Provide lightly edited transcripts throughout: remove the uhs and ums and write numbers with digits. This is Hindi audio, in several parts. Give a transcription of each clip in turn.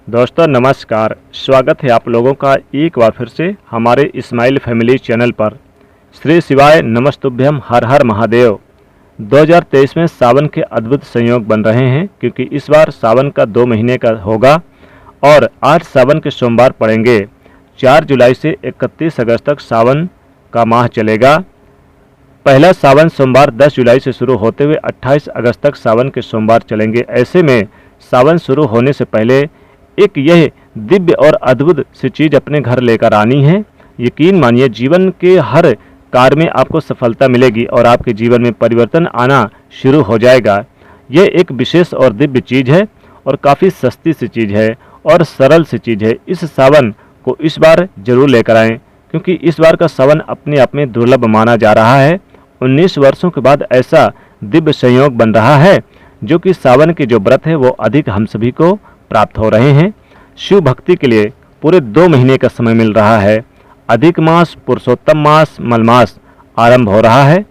दोस्तों नमस्कार, स्वागत है आप लोगों का एक बार फिर से हमारे इस्माइल फैमिली चैनल पर। श्री शिवाय नमस्तुभ्यम, हर हर महादेव। 2023 में सावन के अद्भुत संयोग बन रहे हैं, क्योंकि इस बार सावन का 2 महीने का होगा और 8 सावन के सोमवार पड़ेंगे। 4 जुलाई से 31 अगस्त तक सावन का माह चलेगा। पहला सावन सोमवार 10 जुलाई से शुरू होते हुए 28 अगस्त तक सावन के सोमवार चलेंगे। ऐसे में सावन शुरू होने से पहले एक यह दिव्य और अद्भुत सी चीज़ अपने घर लेकर आनी है। यकीन मानिए, जीवन के हर कार्य में आपको सफलता मिलेगी और आपके जीवन में परिवर्तन आना शुरू हो जाएगा। यह एक विशेष और दिव्य चीज़ है और काफ़ी सस्ती सी चीज़ है और सरल सी चीज़ है। इस सावन को इस बार जरूर लेकर आएँ, क्योंकि इस बार का सावन अपने आप में दुर्लभ माना जा रहा है। 19 वर्षों के बाद ऐसा दिव्य संयोग बन रहा है, जो कि सावन के जो व्रत है वो अधिक हम सभी को प्राप्त हो रहे हैं। शिव भक्ति के लिए पूरे 2 महीने का समय मिल रहा है। अधिक मास, पुरुषोत्तम मास, मलमास आरंभ हो रहा है,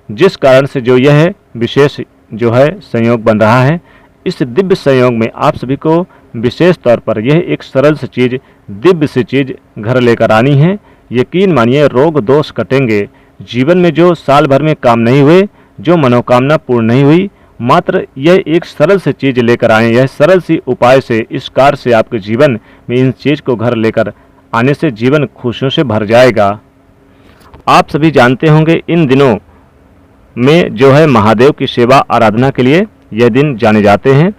जिस कारण से जो यह विशेष जो है संयोग बन रहा है। इस दिव्य संयोग में आप सभी को विशेष तौर पर यह एक सरल सी चीज़, दिव्य सी चीज़ घर लेकर आनी है। यकीन मानिए, रोग दोष कटेंगे। जीवन में जो साल भर में काम नहीं हुए, जो मनोकामना पूर्ण नहीं हुई, मात्र यह एक सरल सी चीज़ लेकर आएँ। यह सरल सी उपाय से, इस कार्य से आपके जीवन में इन चीज़ को घर लेकर आने से जीवन खुशियों से भर जाएगा। आप सभी जानते होंगे, इन दिनों में जो है महादेव की सेवा आराधना के लिए यह दिन जाने जाते हैं।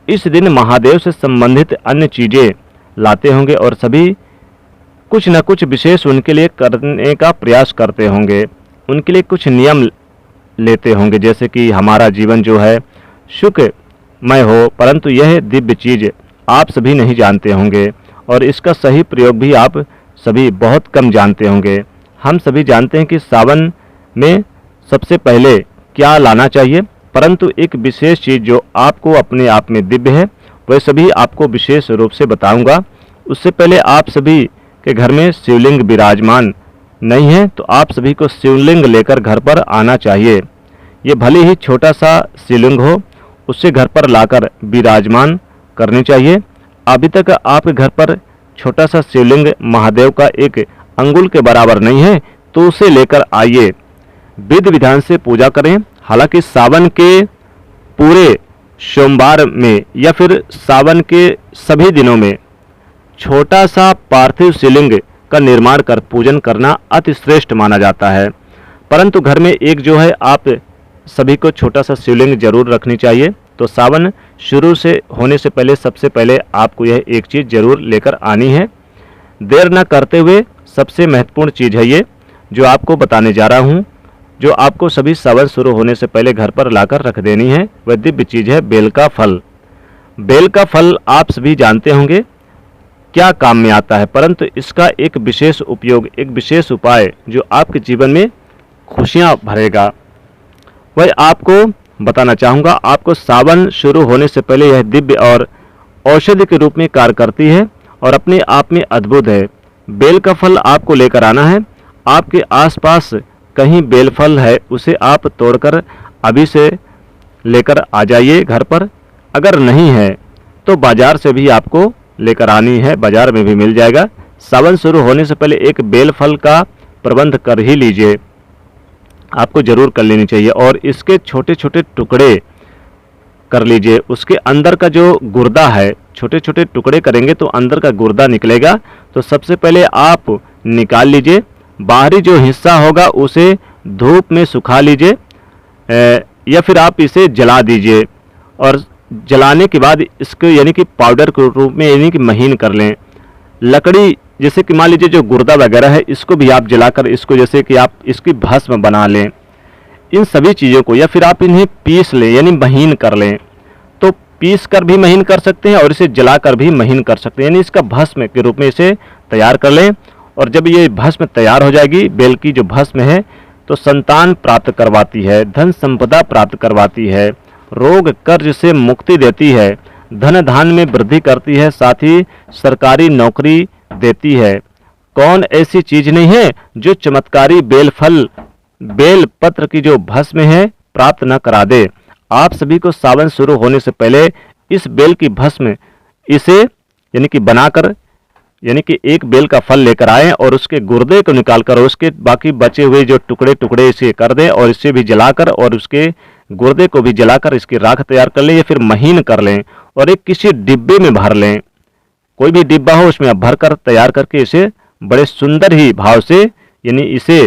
इस दिन महादेव से संबंधित अन्य चीज़ें लाते होंगे और सभी कुछ न कुछ विशेष उनके लिए करने का प्रयास करते होंगे। उनके लिए कुछ नियम लेते होंगे, जैसे कि हमारा जीवन जो है सुखमय हो। परंतु यह दिव्य चीज़ आप सभी नहीं जानते होंगे और इसका सही प्रयोग भी आप सभी बहुत कम जानते होंगे। हम सभी जानते हैं कि सावन में सबसे पहले क्या लाना चाहिए, परंतु एक विशेष चीज़ जो आपको अपने आप में दिव्य है, वह सभी आपको विशेष रूप से बताऊंगा। उससे पहले आप सभी के घर में शिवलिंग विराजमान नहीं है, तो आप सभी को शिवलिंग लेकर घर पर आना चाहिए। ये भले ही छोटा सा शिवलिंग हो, उससे घर पर लाकर विराजमान करनी चाहिए। अभी तक आपके घर पर छोटा सा शिवलिंग महादेव का 1 अंगुल के बराबर नहीं है, तो उसे लेकर आइए, विधि विधान से पूजा करें। हालांकि सावन के पूरे सोमवार में या फिर सावन के सभी दिनों में छोटा सा पार्थिव शिवलिंग का निर्माण कर पूजन करना अति श्रेष्ठ माना जाता है। परंतु घर में एक जो है, आप सभी को छोटा सा शिवलिंग जरूर रखनी चाहिए। तो सावन शुरू से होने से पहले सबसे पहले आपको यह एक चीज़ जरूर लेकर आनी है। देर न करते हुए सबसे महत्वपूर्ण चीज़ है ये जो आपको बताने जा रहा हूँ, जो आपको सभी सावन शुरू होने से पहले घर पर लाकर रख देनी है। वह दिव्य चीज़ है बेल का फल। बेल का फल आप सभी जानते होंगे क्या काम में आता है, परंतु इसका एक विशेष उपयोग, एक विशेष उपाय जो आपके जीवन में खुशियां भरेगा, वह आपको बताना चाहूँगा। आपको सावन शुरू होने से पहले यह दिव्य और औषधि के रूप में कार्य करती है और अपने आप में अद्भुत है। बेल का फल आपको लेकर आना है। आपके आसपास कहीं बेल फल है, उसे आप तोड़कर अभी से लेकर आ जाइए घर पर। अगर नहीं है तो बाजार से भी आपको लेकर आनी है, बाजार में भी मिल जाएगा। सावन शुरू होने से पहले एक बेल फल का प्रबंध कर ही लीजिए, आपको जरूर कर लेनी चाहिए। और इसके छोटे छोटे टुकड़े कर लीजिए। उसके अंदर का जो गुर्दा है, छोटे छोटे टुकड़े करेंगे तो अंदर का गुर्दा निकलेगा। तो सबसे पहले आप निकाल लीजिए। बाहरी जो हिस्सा होगा उसे धूप में सुखा लीजिए या फिर आप इसे जला दीजिए। और जलाने के बाद इसको यानी कि पाउडर के रूप में यानी कि महीन कर लें। लकड़ी जैसे कि मान लीजिए जो गुर्दा वगैरह है, इसको भी आप जलाकर इसको जैसे कि आप इसकी भस्म बना लें। इन सभी चीज़ों को या फिर आप इन्हें पीस लें, यानी महीन कर लें। तो पीस कर भी महीन कर सकते हैं और इसे जलाकर भी महीन कर सकते हैं, यानी इसका भस्म के रूप में इसे तैयार कर लें। और जब ये भस्म तैयार हो जाएगी, बेल की जो भस्म है, तो संतान प्राप्त करवाती है, धन संपदा प्राप्त करवाती है, रोग कर्ज से मुक्ति देती है, धन धान में वृद्धि करती है, साथ ही सरकारी नौकरी देती है। कौन ऐसी चीज नहीं है जो चमत्कारी बेल फल, बेल पत्र की जो भस्म है प्राप्त न करा दे। आप सभी को सावन शुरू होने से पहले इस बेल की भस्म इसे यानी कि बनाकर, यानी कि एक बेल का फल लेकर आएं और उसके गुर्दे को निकालकर उसके बाकी बचे हुए जो टुकड़े टुकड़े इसे कर दें और इसे भी जलाकर और उसके गुर्दे को भी जलाकर इसकी राख तैयार कर लें या फिर महीन कर लें और एक किसी डिब्बे में भर लें। कोई भी डिब्बा हो उसमें आप भर कर तैयार करके इसे बड़े सुंदर ही भाव से यानी इसे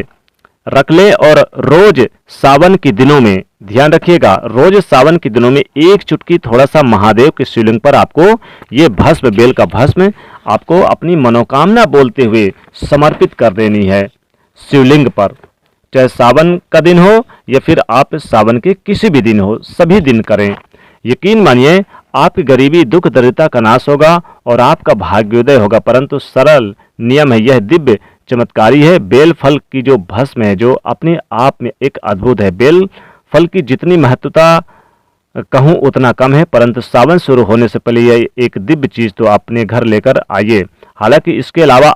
रख लें और रोज सावन के दिनों में, ध्यान रखिएगा, रोज सावन के दिनों में एक चुटकी थोड़ा सा महादेव के शिवलिंग पर आपको ये भस्म, बेल का भस्म आपको अपनी मनोकामना बोलते हुए समर्पित कर देनी है शिवलिंग पर। चाहे सावन का दिन हो या फिर आप सावन के किसी भी दिन हो, सभी दिन करें। यकीन मानिए आपकी गरीबी दुख दरिद्रता का नाश होगा और आपका भाग्योदय होगा। परंतु सरल नियम है, यह दिव्य चमत्कारी है। बेल फल की जो भस्म है जो अपने आप में एक अद्भुत है। बेल फल की जितनी महत्वता कहूँ उतना कम है, परंतु सावन शुरू होने से पहले यह एक दिव्य चीज तो अपने घर लेकर आइए। हालांकि इसके अलावा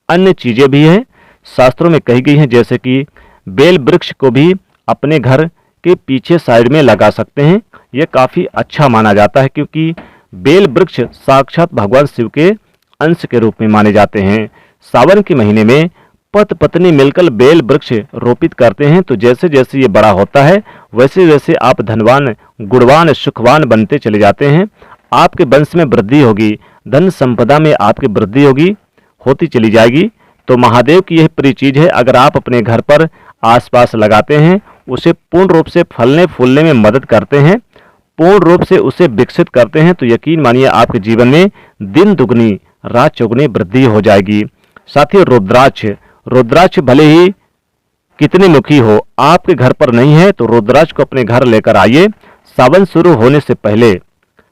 अन्य चीजें भी हैं, शास्त्रों में कही गई हैं, जैसे कि बेल वृक्ष को भी अपने घर के पीछे साइड में लगा सकते हैं। यह काफी अच्छा माना जाता है क्योंकि बेल वृक्ष साक्षात भगवान शिव के अंश के रूप में माने जाते हैं। सावन के महीने में पति पत्नी मिलकर बेल वृक्ष रोपित करते हैं तो जैसे जैसे ये बड़ा होता है वैसे वैसे आप धनवान, गुणवान, सुखवान बनते चले जाते हैं। आपके वंश में वृद्धि होगी, धन संपदा में आपकी वृद्धि होगी, होती चली जाएगी। तो महादेव की यह प्रिय चीज है, अगर आप अपने घर पर आसपास लगाते हैं, उसे पूर्ण रूप से फलने फूलने में मदद करते हैं, पूर्ण रूप से उसे विकसित करते हैं, तो यकीन मानिए आपके जीवन में दिन दुगनी रात चौगुनी वृद्धि हो जाएगी। साथ ही रुद्राक्ष, रुद्राक्ष भले ही कितने मुखी हो, आपके घर पर नहीं है तो रुद्राक्ष को अपने घर लेकर आइए सावन शुरू होने से पहले।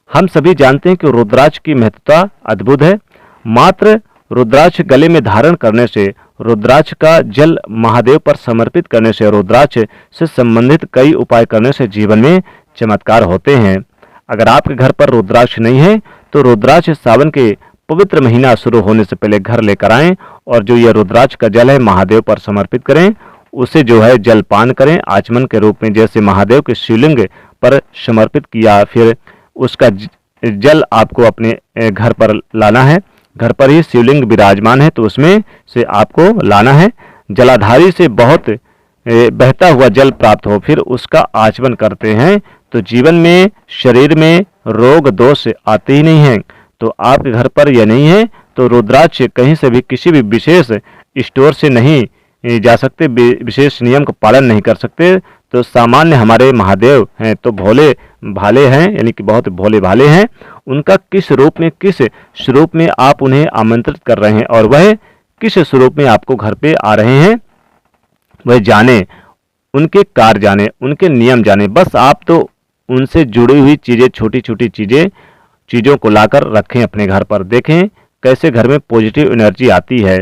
हम सभी जानते हैं कि रुद्राक्ष की महत्वता अद्भुत है। मात्र रुद्राक्ष गले में धारण करने से, रुद्राक्ष का जल महादेव पर समर्पित करने से, रुद्राक्ष से संबंधित कई उपाय करने से जीवन में चमत्कार होते हैं। अगर आपके घर पर रुद्राक्ष नहीं है तो रुद्राक्ष सावन के पवित्र महीना शुरू होने से पहले घर लेकर आएं और जो यह रुद्राक्ष का जल है महादेव पर समर्पित करें, उसे जो है जलपान करें आचमन के रूप में। जैसे महादेव के शिवलिंग पर समर्पित किया, फिर उसका जल आपको अपने घर पर लाना है। घर पर ही शिवलिंग विराजमान है तो उसमें से आपको लाना है। जलाधारी से बहुत बहता हुआ जल प्राप्त हो, फिर उसका आचमन करते हैं तो जीवन में, शरीर में रोग दोष आते ही नहीं हैं। तो आपके घर पर यह नहीं है तो रुद्राक्ष कहीं से भी किसी भी विशेष स्टोर से नहीं जा सकते, विशेष नियम का पालन नहीं कर सकते। तो सामान्य हमारे महादेव हैं तो भोले भाले हैं, यानी कि बहुत भोले भाले हैं। उनका किस रूप में, किस स्वरूप में आप उन्हें आमंत्रित कर रहे हैं और वह किस स्वरूप में आपको घर पे आ रहे हैं, वह जाने, उनके कार्य जाने, उनके नियम जाने। बस आप तो उनसे जुड़ी हुई चीज़ें, छोटी छोटी चीज़ों को लाकर रखें अपने घर पर। देखें कैसे घर में पॉजिटिव एनर्जी आती है,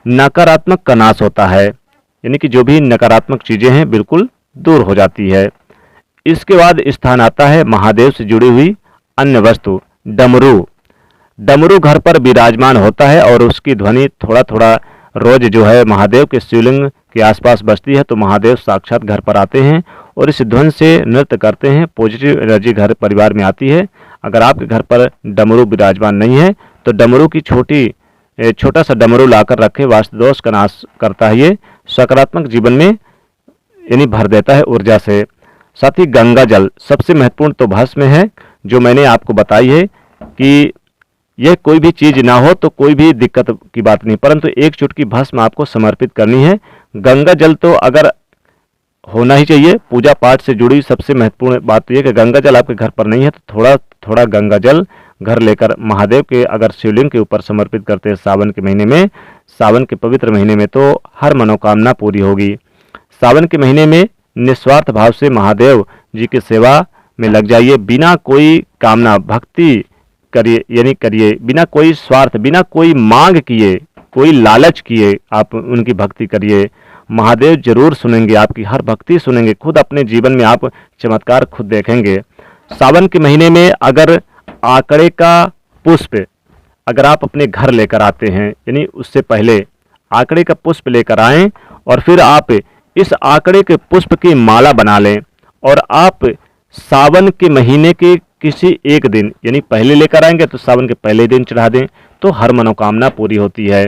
नकारात्मक का नाश होता है, यानी कि जो भी नकारात्मक चीज़ें हैं बिल्कुल दूर हो जाती है। इसके बाद स्थान आता है महादेव से जुड़ी हुई अन्य वस्तु, डमरू। डमरू घर पर विराजमान होता है और उसकी ध्वनि थोड़ा थोड़ा रोज जो है महादेव के शिवलिंग के आसपास बजती है तो महादेव साक्षात घर पर आते हैं और इस ध्वनि से नृत्य करते हैं। पॉजिटिव एनर्जी घर परिवार में आती है। अगर आपके घर पर डमरू विराजमान नहीं है तो डमरू की छोटा सा डमरू लाकर रखें, वास्तु दोष का नाश करता है। ये सकारात्मक जीवन में यानी भर देता है ऊर्जा से। साथ ही गंगा जल सबसे महत्वपूर्ण तो भस्म है, जो मैंने आपको बताई है कि यह कोई भी चीज ना हो तो कोई भी दिक्कत की बात नहीं, परंतु एक चुटकी भस्म आपको समर्पित करनी है। गंगा जल तो अगर होना ही चाहिए, पूजा पाठ से जुड़ी सबसे महत्वपूर्ण बात तो यह कि गंगा जल आपके घर पर नहीं है तो थोड़ा थोड़ा गंगा जल घर लेकर महादेव के अगर शिवलिंग के ऊपर समर्पित करते हैं सावन के महीने में, सावन के पवित्र महीने में, तो हर मनोकामना पूरी होगी। सावन के महीने में निस्वार्थ भाव से महादेव जी की सेवा में लग जाइए, बिना कोई कामना भक्ति करिए, यानी करिए बिना कोई स्वार्थ, बिना कोई मांग किए, कोई लालच किए आप उनकी भक्ति करिए। महादेव जरूर सुनेंगे, आपकी हर भक्ति सुनेंगे, खुद अपने जीवन में आप चमत्कार खुद देखेंगे। सावन के महीने में अगर आंकड़े का पुष्प अगर आप अपने घर लेकर आते हैं, यानी उससे पहले आंकड़े का पुष्प लेकर आएं और फिर आप इस आंकड़े के पुष्प की माला बना लें और आप सावन के महीने के किसी एक दिन यानी पहले लेकर आएंगे तो सावन के पहले दिन चढ़ा दें तो हर मनोकामना पूरी होती है।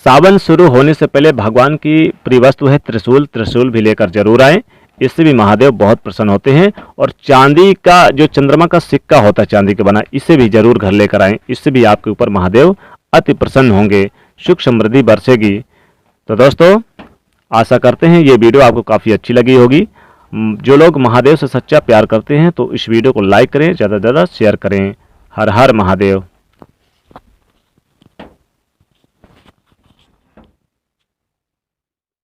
सावन शुरू होने से पहले भगवान की प्रिय वस्तु है त्रिशूल, त्रिशूल भी लेकर जरूर आएं। इससे भी महादेव बहुत प्रसन्न होते हैं। और चांदी का जो चंद्रमा का सिक्का होता है चांदी के बना, इसे भी जरूर घर लेकर आएं। इससे भी आपके ऊपर महादेव अति प्रसन्न होंगे, सुख समृद्धि बरसेगी। तो दोस्तों आशा करते हैं ये वीडियो आपको काफ़ी अच्छी लगी होगी। जो लोग महादेव से सच्चा प्यार करते हैं तो इस वीडियो को लाइक करें, ज़्यादा से ज़्यादा शेयर करें। हर हर महादेव।